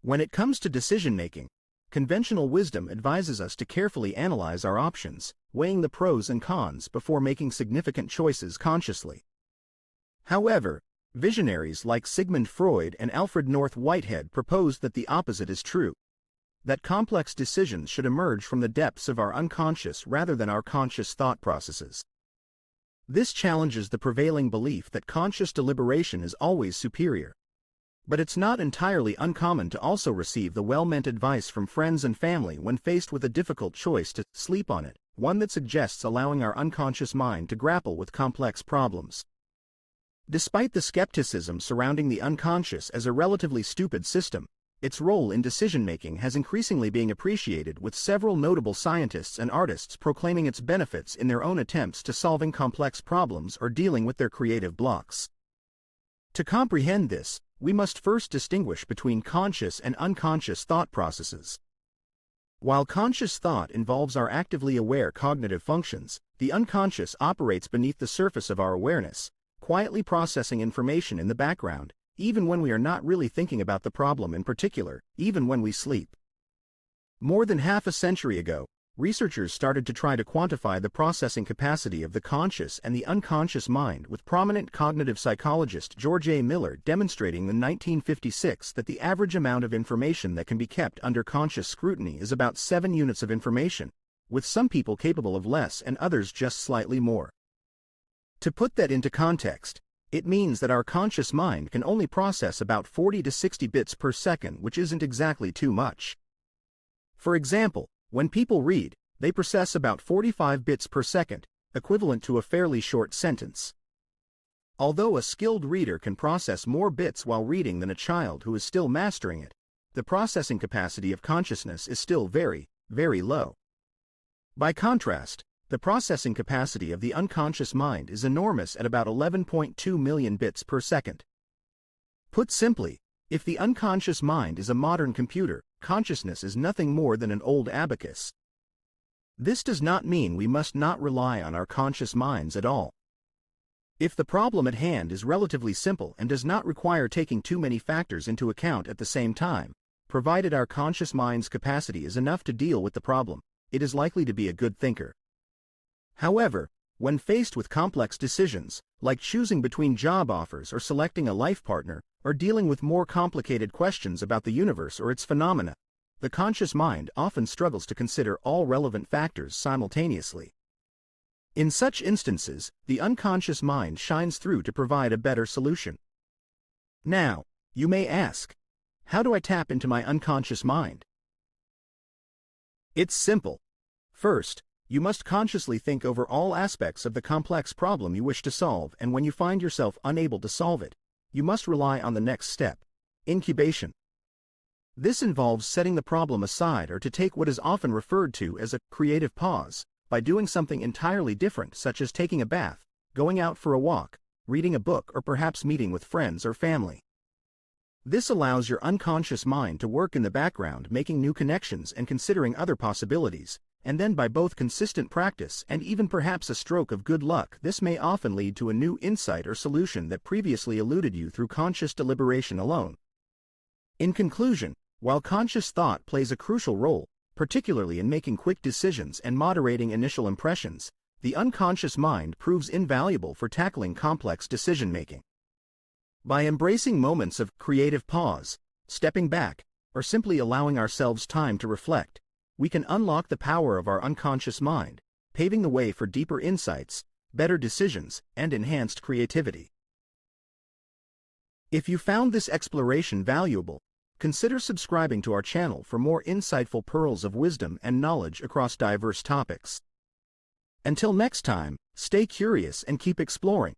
When it comes to decision-making, conventional wisdom advises us to carefully analyze our options, weighing the pros and cons before making significant choices consciously. However, visionaries like Sigmund Freud and Alfred North Whitehead proposed that the opposite is true, that complex decisions should emerge from the depths of our unconscious rather than our conscious thought processes. This challenges the prevailing belief that conscious deliberation is always superior. But it's not entirely uncommon to also receive the well-meant advice from friends and family when faced with a difficult choice to sleep on it, one that suggests allowing our unconscious mind to grapple with complex problems. Despite the skepticism surrounding the unconscious as a relatively stupid system, its role in decision-making has increasingly been appreciated, with several notable scientists and artists proclaiming its benefits in their own attempts to solving complex problems or dealing with their creative blocks. To comprehend this, we must first distinguish between conscious and unconscious thought processes. While conscious thought involves our actively aware cognitive functions, the unconscious operates beneath the surface of our awareness, quietly processing information in the background, even when we are not really thinking about the problem in particular, even when we sleep. More than half a century ago, researchers started to try to quantify the processing capacity of the conscious and the unconscious mind, with prominent cognitive psychologist George A. Miller demonstrating in 1956 that the average amount of information that can be kept under conscious scrutiny is about 7 units of information, with some people capable of less and others just slightly more. To put that into context, it means that our conscious mind can only process about 40 to 60 bits per second, which isn't exactly too much. For example, when people read, they process about 45 bits per second, equivalent to a fairly short sentence. Although a skilled reader can process more bits while reading than a child who is still mastering it, the processing capacity of consciousness is still very, very low. By contrast, the processing capacity of the unconscious mind is enormous at about 11.2 million bits per second. Put simply, if the unconscious mind is a modern computer, consciousness is nothing more than an old abacus. This does not mean we must not rely on our conscious minds at all. If the problem at hand is relatively simple and does not require taking too many factors into account at the same time, provided our conscious mind's capacity is enough to deal with the problem, it is likely to be a good thinker. However, when faced with complex decisions, like choosing between job offers or selecting a life partner, or dealing with more complicated questions about the universe or its phenomena, the conscious mind often struggles to consider all relevant factors simultaneously. In such instances, the unconscious mind shines through to provide a better solution. Now, you may ask, how do I tap into my unconscious mind? It's simple. First, you must consciously think over all aspects of the complex problem you wish to solve, and when you find yourself unable to solve it, you must rely on the next step, incubation. This involves setting the problem aside, or to take what is often referred to as a creative pause, by doing something entirely different, such as taking a bath, going out for a walk, reading a book, or perhaps meeting with friends or family. This allows your unconscious mind to work in the background, making new connections and considering other possibilities, and then by both consistent practice and even perhaps a stroke of good luck, this may often lead to a new insight or solution that previously eluded you through conscious deliberation alone. In conclusion, while conscious thought plays a crucial role, particularly in making quick decisions and moderating initial impressions, the unconscious mind proves invaluable for tackling complex decision-making. By embracing moments of creative pause, stepping back, or simply allowing ourselves time to reflect, we can unlock the power of our unconscious mind, paving the way for deeper insights, better decisions, and enhanced creativity. If you found this exploration valuable, consider subscribing to our channel for more insightful pearls of wisdom and knowledge across diverse topics. Until next time, stay curious and keep exploring.